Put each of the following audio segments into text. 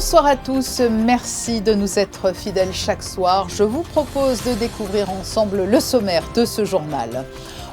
Bonsoir à tous, merci de nous être fidèles chaque soir. Je vous propose de découvrir ensemble le sommaire de ce journal.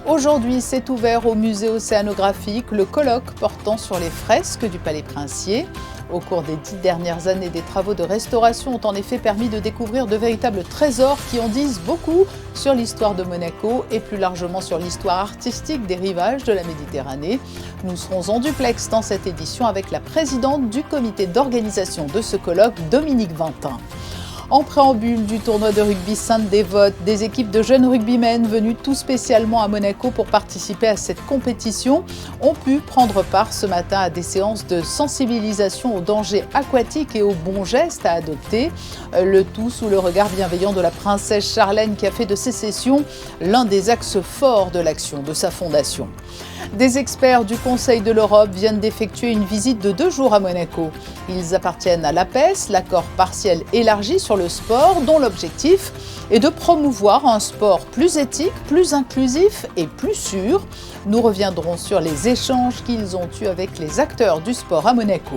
Aujourd'hui, s'est ouvert au musée océanographique le colloque portant sur les fresques du Palais Princier. Au cours des 10 dernières années, des travaux de restauration ont en effet permis de découvrir de véritables trésors qui en disent beaucoup sur l'histoire de Monaco et plus largement sur l'histoire artistique des rivages de la Méditerranée. Nous serons en duplex dans cette édition avec la présidente du comité d'organisation de ce colloque, Dominique Vintin. En préambule du tournoi de rugby Sainte-Dévote, des équipes de jeunes rugbymen venus tout spécialement à Monaco pour participer à cette compétition ont pu prendre part ce matin à des séances de sensibilisation aux dangers aquatiques et aux bons gestes à adopter. Le tout sous le regard bienveillant de la princesse Charlène qui a fait de ces sessions l'un des axes forts de l'action de sa fondation. Des experts du Conseil de l'Europe viennent d'effectuer une visite de 2 jours à Monaco. Ils appartiennent à l'APES, l'accord partiel élargi sur le sport, dont l'objectif est de promouvoir un sport plus éthique, plus inclusif et plus sûr. Nous reviendrons sur les échanges qu'ils ont eus avec les acteurs du sport à Monaco.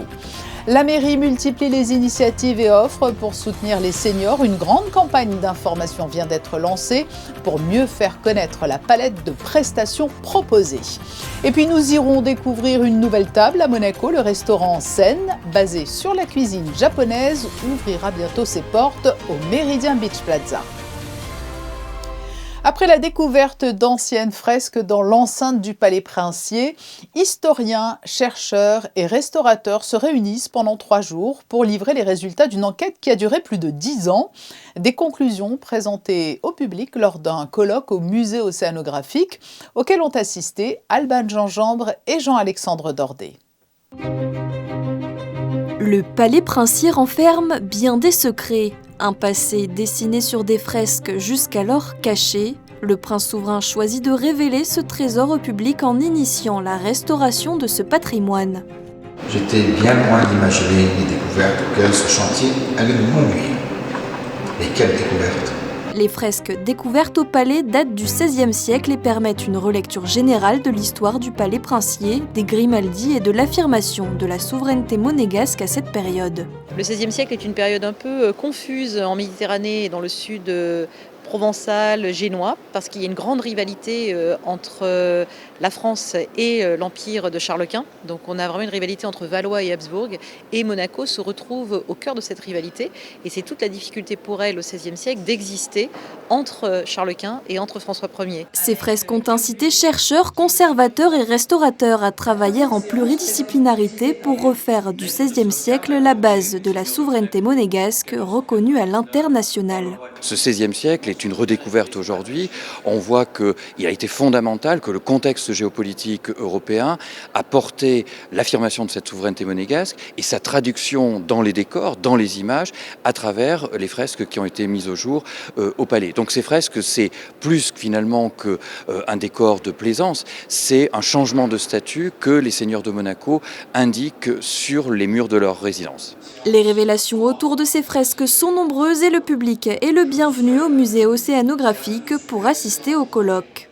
La mairie multiplie les initiatives et offres pour soutenir les seniors. Une grande campagne d'information vient d'être lancée pour mieux faire connaître la palette de prestations proposées. Et puis nous irons découvrir une nouvelle table à Monaco. Le restaurant Sen, basé sur la cuisine japonaise, ouvrira bientôt ses portes au Méridien Beach Plaza. Après la découverte d'anciennes fresques dans l'enceinte du Palais Princier, historiens, chercheurs et restaurateurs se réunissent pendant 3 jours pour livrer les résultats d'une enquête qui a duré plus de 10 ans. Des conclusions présentées au public lors d'un colloque au musée océanographique auquel ont assisté Alban Gingembre et Jean-Alexandre Dordet. Le Palais Princier renferme bien des secrets. Un passé dessiné sur des fresques jusqu'alors cachées. Le prince souverain choisit de révéler ce trésor au public en initiant la restauration de ce patrimoine. J'étais bien loin d'imaginer les découvertes auxquelles ce chantier allait nous conduire. Et quelles découvertes! Les fresques découvertes au palais datent du XVIe siècle et permettent une relecture générale de l'histoire du palais princier, des Grimaldi et de l'affirmation de la souveraineté monégasque à cette période. Le XVIe siècle est une période un peu confuse en Méditerranée et dans le sud provençal, génois, parce qu'il y a une grande rivalité entre la France et l'Empire de Charles Quint. Donc on a vraiment une rivalité entre Valois et Habsbourg. Et Monaco se retrouve au cœur de cette rivalité. Et c'est toute la difficulté pour elle au XVIe siècle d'exister entre Charles Quint et entre François Ier. Ces fresques ont incité chercheurs, conservateurs et restaurateurs à travailler en pluridisciplinarité pour refaire du XVIe siècle la base de la souveraineté monégasque reconnue à l'international. Ce XVIe siècle est une redécouverte aujourd'hui. On voit qu'il a été fondamental que le contexte géopolitique européen a porté l'affirmation de cette souveraineté monégasque et sa traduction dans les décors, dans les images, à travers les fresques qui ont été mises au jour au palais. Donc ces fresques, c'est plus finalement qu'un décor de plaisance, c'est un changement de statut que les seigneurs de Monaco indiquent sur les murs de leur résidence. Les révélations autour de ces fresques sont nombreuses et le public est le bienvenu au musée océanographique pour assister au colloque.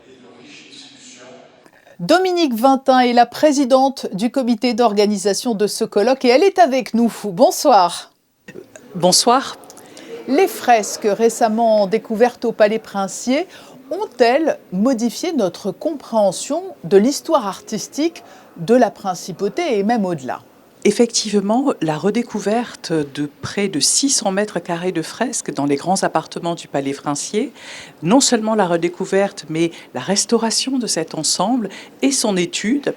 Dominique Vintin est la présidente du comité d'organisation de ce colloque et elle est avec nous. Bonsoir. Bonsoir. Les fresques récemment découvertes au Palais Princier ont-elles modifié notre compréhension de l'histoire artistique de la principauté et même au-delà ? Effectivement, la redécouverte de près de 600 mètres carrés de fresques dans les grands appartements du Palais Princier, non seulement la redécouverte, mais la restauration de cet ensemble et son étude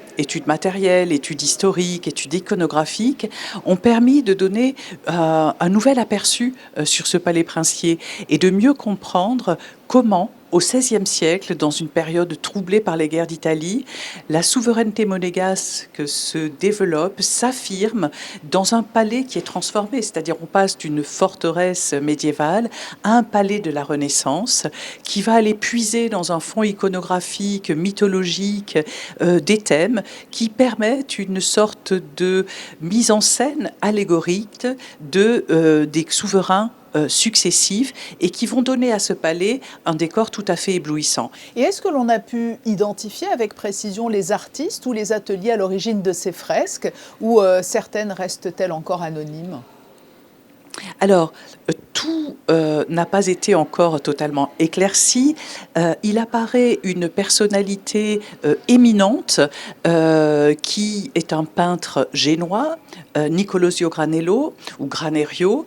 matérielle, étude historique, étude iconographique, ont permis de donner un nouvel aperçu sur ce Palais Princier et de mieux comprendre comment, au XVIe siècle, dans une période troublée par les guerres d'Italie, la souveraineté monégasque se développe, s'affirme dans un palais qui est transformé, c'est-à-dire on passe d'une forteresse médiévale à un palais de la Renaissance qui va aller puiser dans un fond iconographique, mythologique, des thèmes qui permettent une sorte de mise en scène allégorique des souverains successifs et qui vont donner à ce palais un décor tout à fait éblouissant. Et est-ce que l'on a pu identifier avec précision les artistes ou les ateliers à l'origine de ces fresques ou certaines restent-elles encore anonymes ? Alors, tout n'a pas été encore totalement éclairci. Il apparaît une personnalité éminente qui est un peintre génois, Nicolosio Granello, ou Granerio,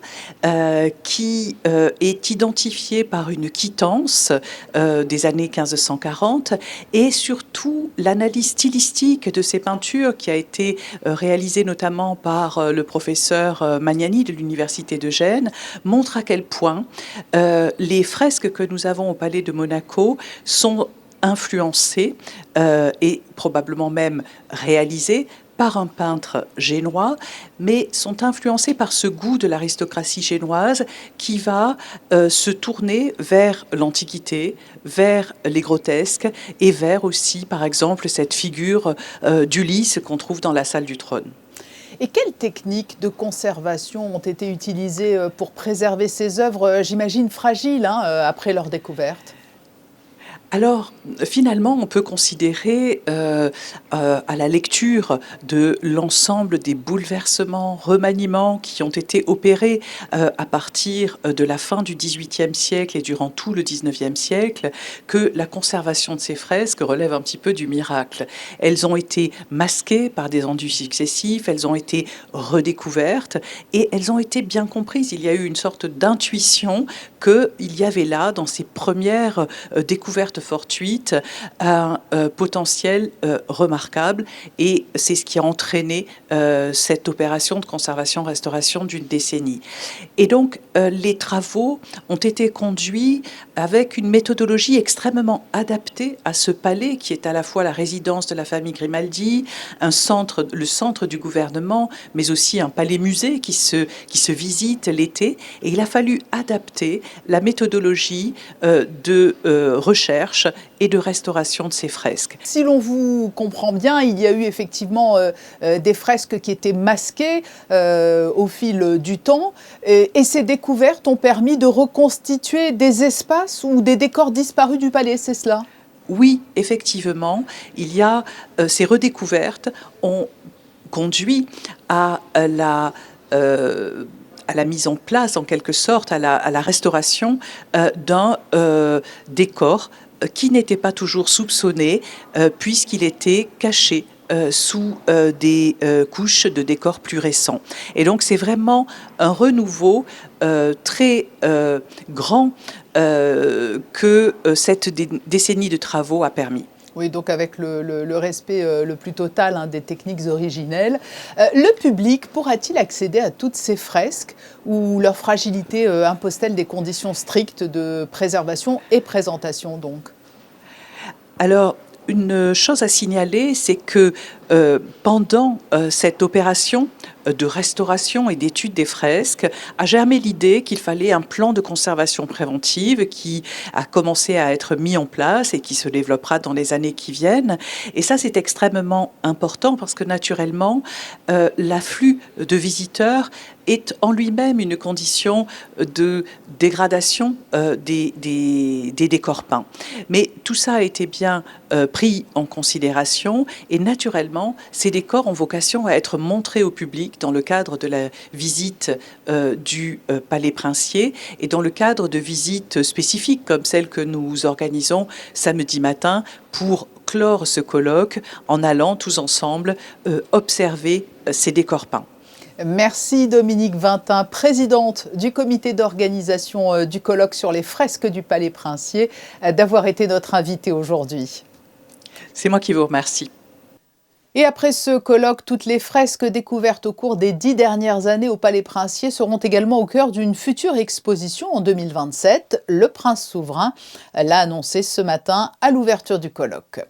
qui est identifié par une quittance des années 1540 et surtout l'analyse stylistique de ces peintures qui a été réalisée notamment par le professeur Magnani de l'Université de Gênes montre à quel point les fresques que nous avons au Palais de Monaco sont influencées et probablement même réalisées par un peintre génois, mais sont influencés par ce goût de l'aristocratie génoise qui va se tourner vers l'Antiquité, vers les grotesques et vers aussi, par exemple, cette figure d'Ulysse qu'on trouve dans la salle du trône. Et quelles techniques de conservation ont été utilisées pour préserver ces œuvres, j'imagine fragiles, après leur découverte ? Alors, finalement, on peut considérer à la lecture de l'ensemble des bouleversements, remaniements qui ont été opérés à partir de la fin du XVIIIe siècle et durant tout le XIXe siècle, que la conservation de ces fresques relève un petit peu du miracle. Elles ont été masquées par des endus successifs, elles ont été redécouvertes et elles ont été bien comprises. Il y a eu une sorte d'intuition qu'il y avait là, dans ces premières découvertes fortuite, un potentiel remarquable et c'est ce qui a entraîné cette opération de conservation-restauration d'une décennie. Et donc les travaux ont été conduits avec une méthodologie extrêmement adaptée à ce palais qui est à la fois la résidence de la famille Grimaldi, le centre du gouvernement, mais aussi un palais-musée qui se visite l'été. Et il a fallu adapter la méthodologie de recherche et de restauration de ces fresques. Si l'on vous comprend bien, il y a eu effectivement des fresques qui étaient masquées au fil du temps et ces découvertes ont permis de reconstituer des espaces ou des décors disparus du palais, c'est cela ? Oui, effectivement, ces redécouvertes ont conduit à la mise en place, en quelque sorte, à la restauration d'un décor qui n'était pas toujours soupçonné, puisqu'il était caché sous des couches de décors plus récents. Et donc c'est vraiment un renouveau très grand que cette décennie de travaux a permis. Oui, donc avec le respect le plus total des techniques originelles. Le public pourra-t-il accéder à toutes ces fresques ou leur fragilité impose-t-elle des conditions strictes de préservation et présentation donc ? Alors, une chose à signaler, c'est que pendant cette opération de restauration et d'étude des fresques, a germé l'idée qu'il fallait un plan de conservation préventive qui a commencé à être mis en place et qui se développera dans les années qui viennent. Et ça, c'est extrêmement important parce que naturellement, l'afflux de visiteurs est en lui-même une condition de dégradation des décors peints. Mais tout ça a été bien pris en considération et naturellement, ces décors ont vocation à être montrés au public dans le cadre de la visite du Palais Princier et dans le cadre de visites spécifiques comme celle que nous organisons samedi matin pour clore ce colloque en allant tous ensemble observer ces décors peints. Merci Dominique Vintin, présidente du comité d'organisation du colloque sur les fresques du Palais Princier, d'avoir été notre invitée aujourd'hui. C'est moi qui vous remercie. Et après ce colloque, toutes les fresques découvertes au cours des 10 dernières années au Palais Princier seront également au cœur d'une future exposition en 2027. Le Prince souverain l'a annoncé ce matin à l'ouverture du colloque.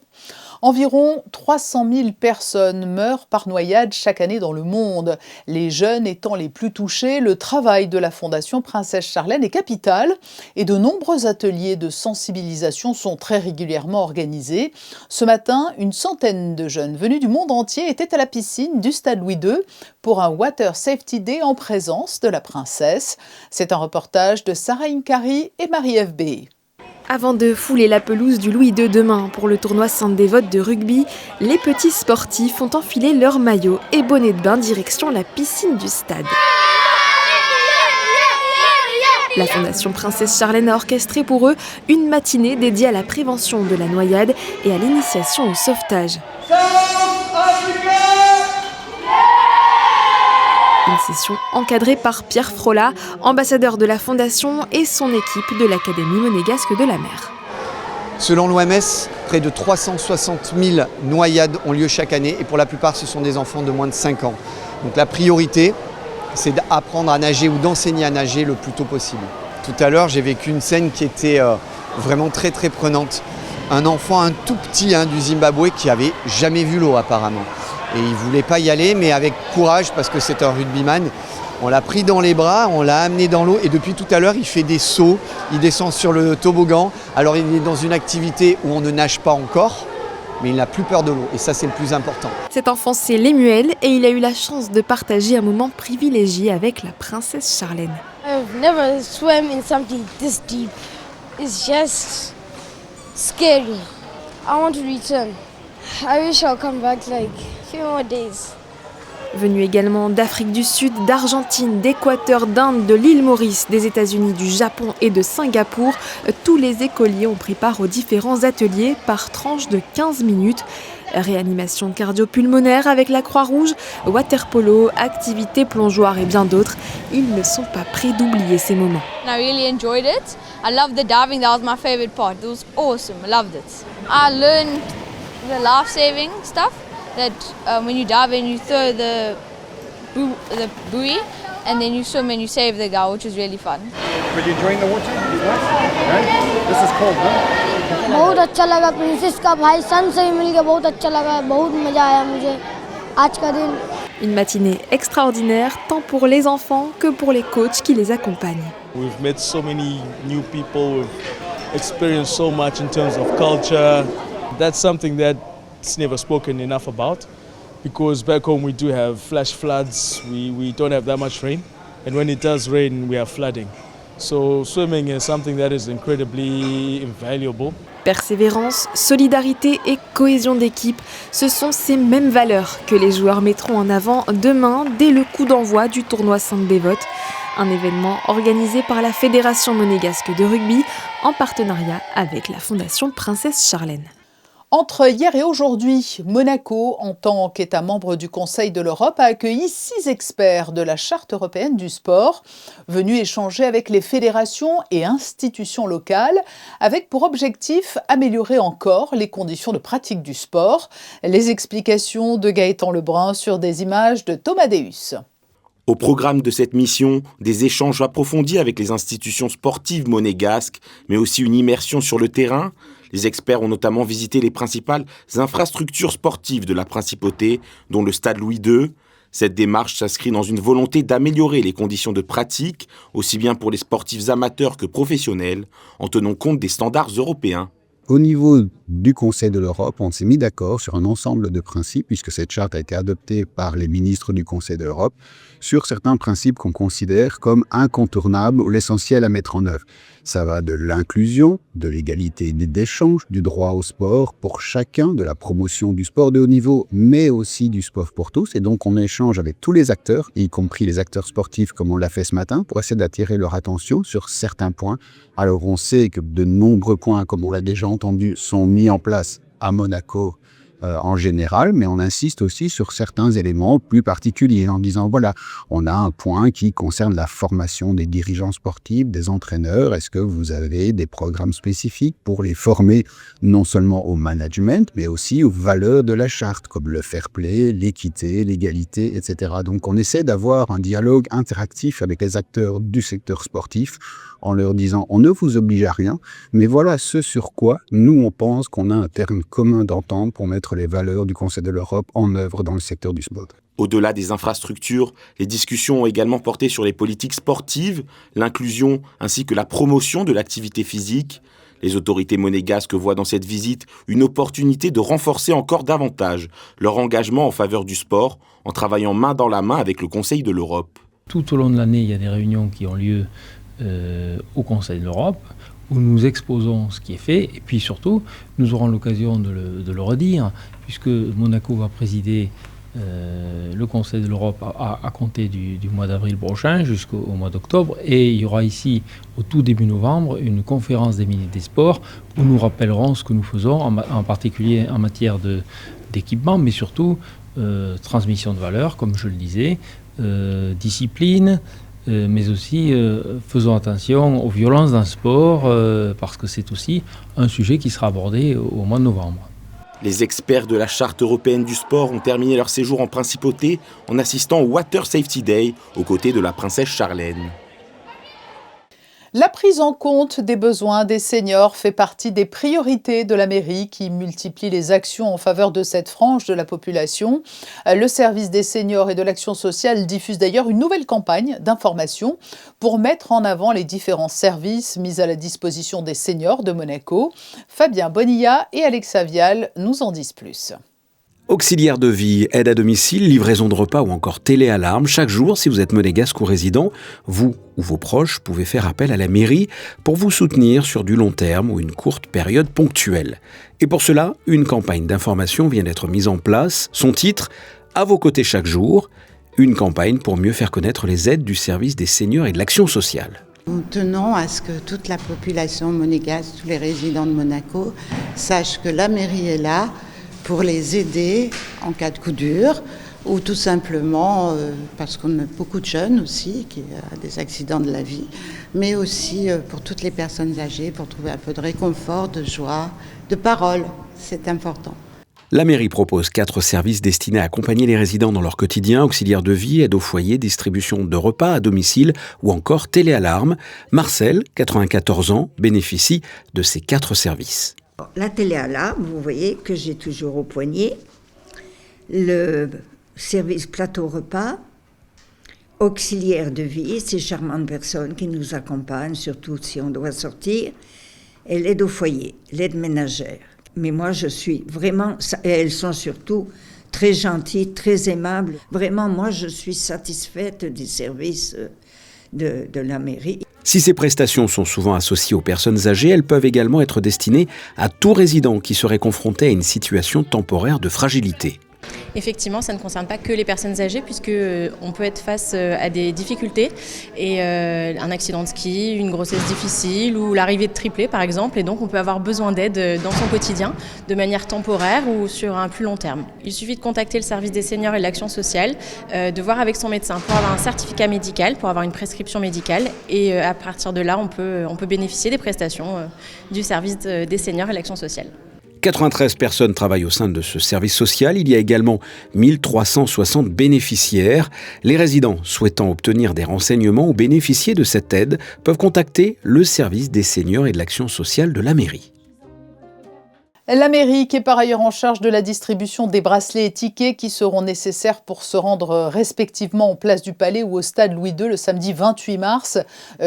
Environ 300 000 personnes meurent par noyade chaque année dans le monde. Les jeunes étant les plus touchés, le travail de la Fondation Princesse Charlène est capital et de nombreux ateliers de sensibilisation sont très régulièrement organisés. Ce matin, une centaine de jeunes venus du monde entier étaient à la piscine du Stade Louis II pour un Water Safety Day en présence de la princesse. C'est un reportage de Sarah Inkari et Marie-Ève B. Avant de fouler la pelouse du Louis II demain pour le tournoi Sainte-Dévote de rugby, les petits sportifs ont enfilé leur maillot et bonnet de bain direction la piscine du stade. La Fondation Princesse Charlène a orchestré pour eux une matinée dédiée à la prévention de la noyade et à l'initiation au sauvetage. Une session encadrée par Pierre Frola, ambassadeur de la Fondation et son équipe de l'Académie monégasque de la mer. Selon l'OMS, près de 360 000 noyades ont lieu chaque année et pour la plupart ce sont des enfants de moins de 5 ans. Donc la priorité, c'est d'apprendre à nager ou d'enseigner à nager le plus tôt possible. Tout à l'heure, j'ai vécu une scène qui était vraiment très très prenante. Un enfant, un tout petit du Zimbabwe qui n'avait jamais vu l'eau apparemment. Et il ne voulait pas y aller, mais avec courage, parce que c'est un rugbyman, on l'a pris dans les bras, on l'a amené dans l'eau et depuis tout à l'heure, il fait des sauts, il descend sur le toboggan. Alors il est dans une activité où on ne nage pas encore, mais il n'a plus peur de l'eau et ça c'est le plus important. Cet enfant c'est Lemuel et il a eu la chance de partager un moment privilégié avec la princesse Charlène. I've never swam in something this deep. It's just scary. I want to return. I wish I'll come back like a few more days. Venus également d'Afrique du Sud, d'Argentine, d'Équateur, d'Inde, de l'île Maurice, des États-Unis, du Japon et de Singapour, tous les écoliers ont pris part aux différents ateliers par tranche de 15 minutes. Réanimation cardio-pulmonaire avec la Croix-Rouge, water-polo, activités plongeoires et bien d'autres. Ils ne sont pas prêts d'oublier ces moments. I really enjoyed it. I loved the diving. That was my favorite part. It was awesome. I loved it. I learned the life-saving stuff. That when you dive and you throw the buoy and then you swim and you save the guy, which is really fun. Were you enjoying the water? Right? This is cold, huh? बहुत अच्छा लगा प्रिंसेस का भाई सन से भी मिलके बहुत अच्छा लगा बहुत मजा आया मुझे आज का दिन. Une matinée extraordinaire tant pour les enfants que pour les coachs qui les accompagnent. We've met so many new people, we've experienced so much in terms of culture. That's something that it's never spoken enough about because back home we do have flash floods, we don't have that much rain, and when it does rain we have flooding. So swimming is something that is incredibly invaluable. Persévérance, solidarité et cohésion d'équipe, ce sont ces mêmes valeurs que les joueurs mettront en avant demain dès le coup d'envoi du tournoi Sainte-Dévote, un événement organisé par la Fédération monégasque de rugby en partenariat avec la Fondation Princesse Charlène. Entre hier et aujourd'hui, Monaco, en tant qu'État membre du Conseil de l'Europe, a accueilli 6 experts de la Charte européenne du sport, venus échanger avec les fédérations et institutions locales, avec pour objectif améliorer encore les conditions de pratique du sport. Les explications de Gaëtan Lebrun sur des images de Thomas Deus. Au programme de cette mission, des échanges approfondis avec les institutions sportives monégasques, mais aussi une immersion sur le terrain. Les experts ont notamment visité les principales infrastructures sportives de la principauté, dont le stade Louis II. Cette démarche s'inscrit dans une volonté d'améliorer les conditions de pratique, aussi bien pour les sportifs amateurs que professionnels, en tenant compte des standards européens. Au niveau du Conseil de l'Europe, on s'est mis d'accord sur un ensemble de principes, puisque cette charte a été adoptée par les ministres du Conseil de l'Europe, sur certains principes qu'on considère comme incontournables ou l'essentiel à mettre en œuvre. Ça va de l'inclusion, de l'égalité d'échange, du droit au sport pour chacun, de la promotion du sport de haut niveau, mais aussi du sport pour tous. Et donc on échange avec tous les acteurs, y compris les acteurs sportifs comme on l'a fait ce matin, pour essayer d'attirer leur attention sur certains points. Alors on sait que de nombreux points, comme on l'a déjà entendu, sont mis en place à Monaco en général, mais on insiste aussi sur certains éléments plus particuliers en disant voilà, on a un point qui concerne la formation des dirigeants sportifs, des entraîneurs. Est-ce que vous avez des programmes spécifiques pour les former non seulement au management, mais aussi aux valeurs de la charte, comme le fair play, l'équité, l'égalité, etc. Donc on essaie d'avoir un dialogue interactif avec les acteurs du secteur sportif en leur disant on ne vous oblige à rien, mais voilà ce sur quoi nous on pense qu'on a un terme commun d'entente pour mettre les valeurs du Conseil de l'Europe en œuvre dans le secteur du sport. Au-delà des infrastructures, les discussions ont également porté sur les politiques sportives, l'inclusion ainsi que la promotion de l'activité physique. Les autorités monégasques voient dans cette visite une opportunité de renforcer encore davantage leur engagement en faveur du sport en travaillant main dans la main avec le Conseil de l'Europe. Tout au long de l'année, il y a des réunions qui ont lieu au Conseil de l'Europe, où nous exposons ce qui est fait, et puis surtout, nous aurons l'occasion de le redire, puisque Monaco va présider le Conseil de l'Europe à compter du mois d'avril prochain jusqu'au mois d'octobre. Et il y aura ici, au tout début novembre, une conférence des ministres des Sports où nous rappellerons ce que nous faisons, en particulier en matière d'équipement, mais surtout transmission de valeurs, comme je le disais, discipline, mais aussi faisons attention aux violences dans le sport, parce que c'est aussi un sujet qui sera abordé au mois de novembre. Les experts de la Charte européenne du sport ont terminé leur séjour en principauté en assistant au Water Safety Day aux côtés de la princesse Charlène. La prise en compte des besoins des seniors fait partie des priorités de la mairie qui multiplie les actions en faveur de cette frange de la population. Le service des seniors et de l'action sociale diffuse d'ailleurs une nouvelle campagne d'information pour mettre en avant les différents services mis à la disposition des seniors de Monaco. Fabien Bonilla et Alexa Vial nous en disent plus. Auxiliaire de vie, aide à domicile, livraison de repas ou encore téléalarme. Chaque jour, si vous êtes monégasque ou résident, vous ou vos proches pouvez faire appel à la mairie pour vous soutenir sur du long terme ou une courte période ponctuelle. Et pour cela, une campagne d'information vient d'être mise en place. Son titre, À vos côtés chaque jour, une campagne pour mieux faire connaître les aides du service des seniors et de l'action sociale. Nous tenons à ce que toute la population monégasque, tous les résidents de Monaco, sachent que la mairie est là pour les aider en cas de coup dur, ou tout simplement parce qu'on a beaucoup de jeunes aussi qui ont des accidents de la vie, mais aussi pour toutes les personnes âgées, pour trouver un peu de réconfort, de joie, de parole, c'est important. La mairie propose 4 services destinés à accompagner les résidents dans leur quotidien, auxiliaire de vie, aide au foyer, distribution de repas à domicile ou encore téléalarme. Marcel, 94 ans, bénéficie de ces 4 services. La téléalarme, vous voyez que j'ai toujours au poignet, le service plateau repas, auxiliaire de vie, ces charmantes personnes qui nous accompagnent, surtout si on doit sortir, et l'aide au foyer, l'aide ménagère. Mais moi, je suis vraiment, et elles sont surtout très gentilles, très aimables. Vraiment, moi, je suis satisfaite des services de la mairie. Si ces prestations sont souvent associées aux personnes âgées, elles peuvent également être destinées à tout résident qui serait confronté à une situation temporaire de fragilité. Effectivement, ça ne concerne pas que les personnes âgées puisqu'on peut être face à des difficultés et un accident de ski, une grossesse difficile ou l'arrivée de triplés par exemple, et donc on peut avoir besoin d'aide dans son quotidien de manière temporaire ou sur un plus long terme. Il suffit de contacter le service des seniors et de l'action sociale, de voir avec son médecin pour avoir un certificat médical, pour avoir une prescription médicale et à partir de là on peut bénéficier des prestations du service des seniors et de l'action sociale. 93 personnes travaillent au sein de ce service social. Il y a également 1360 bénéficiaires. Les résidents souhaitant obtenir des renseignements ou bénéficier de cette aide peuvent contacter le service des seniors et de l'action sociale de la mairie. La mairie qui est par ailleurs en charge de la distribution des bracelets et tickets qui seront nécessaires pour se rendre respectivement en place du Palais ou au stade Louis II le samedi 28 mars,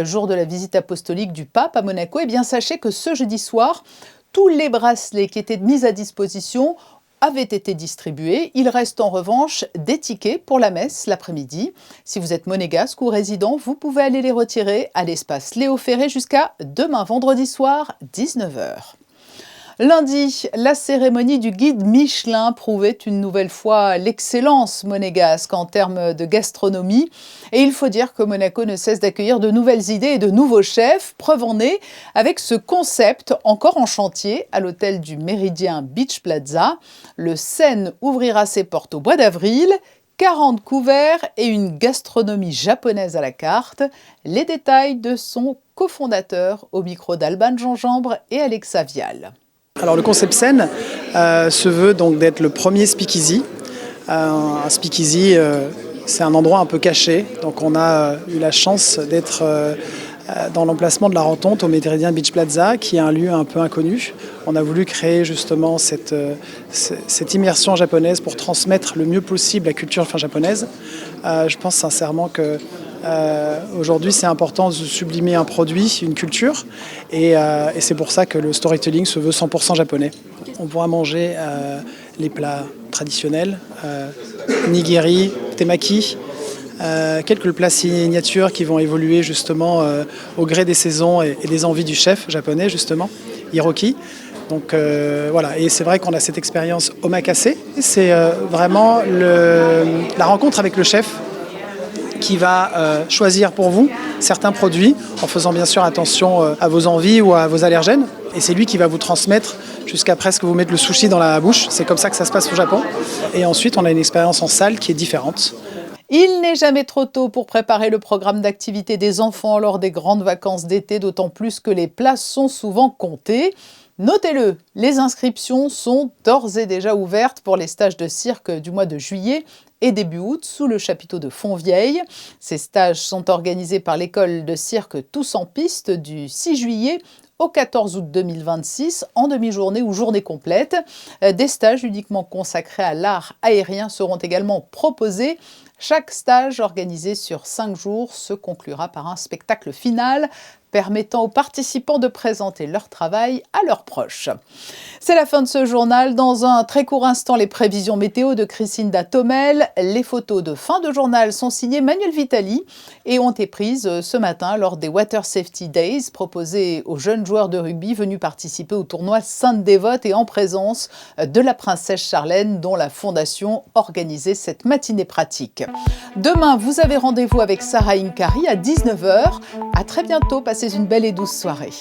jour de la visite apostolique du pape à Monaco. Eh bien, sachez que ce jeudi soir, tous les bracelets qui étaient mis à disposition avaient été distribués. Il reste en revanche des tickets pour la messe l'après-midi. Si vous êtes monégasque ou résident, vous pouvez aller les retirer à l'espace Léo Ferré jusqu'à demain vendredi soir, 19h. Lundi, la cérémonie du guide Michelin prouvait une nouvelle fois l'excellence monégasque en termes de gastronomie. Et il faut dire que Monaco ne cesse d'accueillir de nouvelles idées et de nouveaux chefs. Preuve en est avec ce concept encore en chantier à l'hôtel du Méridien Beach Plaza. Le Seine ouvrira ses portes au mois d'avril. 40 couverts et une gastronomie japonaise à la carte. Les détails de son cofondateur au micro d'Alban Gingembre et Alexa Vial. Alors le concept Seine se veut donc d'être le premier speakeasy. Un speakeasy, c'est un endroit un peu caché. Donc on a eu la chance d'être dans l'emplacement de la Rentonte au Méridien Beach Plaza, qui est un lieu un peu inconnu. On a voulu créer justement cette immersion japonaise pour transmettre le mieux possible la culture japonaise. Je pense sincèrement que aujourd'hui, c'est important de sublimer un produit, une culture, et c'est pour ça que le storytelling se veut 100% japonais. On pourra manger les plats traditionnels, nigiri, temaki, quelques plats signatures qui vont évoluer justement au gré des saisons et des envies du chef japonais, justement, Hiroki. Donc voilà, et c'est vrai qu'on a cette expérience omakase. C'est vraiment la rencontre avec le chef qui va choisir pour vous certains produits en faisant bien sûr attention à vos envies ou à vos allergènes. Et c'est lui qui va vous transmettre jusqu'à presque vous mettre le sushi dans la bouche. C'est comme ça que ça se passe au Japon. Et ensuite, on a une expérience en salle qui est différente. Il n'est jamais trop tôt pour préparer le programme d'activité des enfants lors des grandes vacances d'été, d'autant plus que les places sont souvent comptées. Notez-le, les inscriptions sont d'ores et déjà ouvertes pour les stages de cirque du mois de juillet et début août sous le chapiteau de Fontvieille. Ces stages sont organisés par l'école de cirque Tous en piste du 6 juillet au 14 août 2026, en demi-journée ou journée complète. Des stages uniquement consacrés à l'art aérien seront également proposés. Chaque stage organisé sur 5 jours se conclura par un spectacle final permettant aux participants de présenter leur travail à leurs proches. C'est la fin de ce journal. Dans un très court instant, les prévisions météo de Christine Datomel. Les photos de fin de journal sont signées Manuel Vitali et ont été prises ce matin lors des Water Safety Days proposés aux jeunes joueurs de rugby venus participer au tournoi Sainte-Dévote et en présence de la princesse Charlène dont la fondation organisait cette matinée pratique. Demain, vous avez rendez-vous avec Sarah Inkari à 19h. À très bientôt, passez une belle et douce soirée.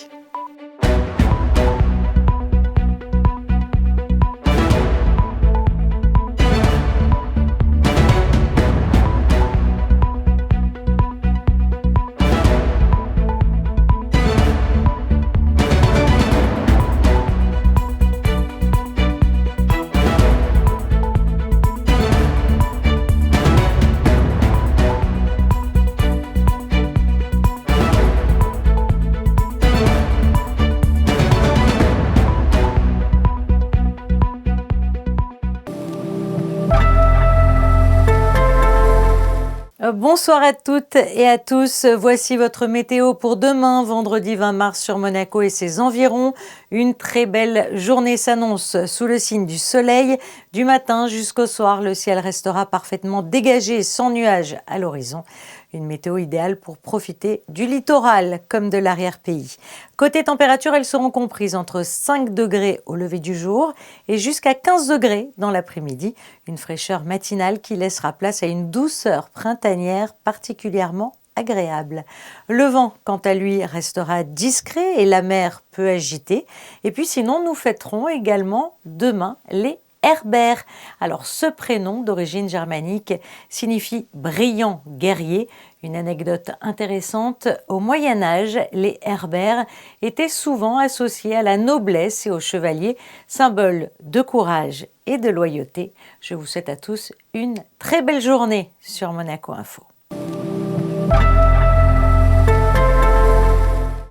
Bonsoir à toutes et à tous. Voici votre météo pour demain, vendredi 20 mars sur Monaco et ses environs. Une très belle journée s'annonce sous le signe du soleil. Du matin jusqu'au soir, le ciel restera parfaitement dégagé, sans nuages à l'horizon. Une météo idéale pour profiter du littoral comme de l'arrière-pays. Côté température, elles seront comprises entre 5 degrés au lever du jour et jusqu'à 15 degrés dans l'après-midi. Une fraîcheur matinale qui laissera place à une douceur printanière particulièrement agréable. Le vent, quant à lui, restera discret et la mer peu agitée. Et puis sinon, nous fêterons également demain les Herbert. Alors ce prénom d'origine germanique signifie brillant guerrier. Une anecdote intéressante, au Moyen-Âge, les Herbert étaient souvent associés à la noblesse et aux chevaliers, symbole de courage et de loyauté. Je vous souhaite à tous une très belle journée sur Monaco Info.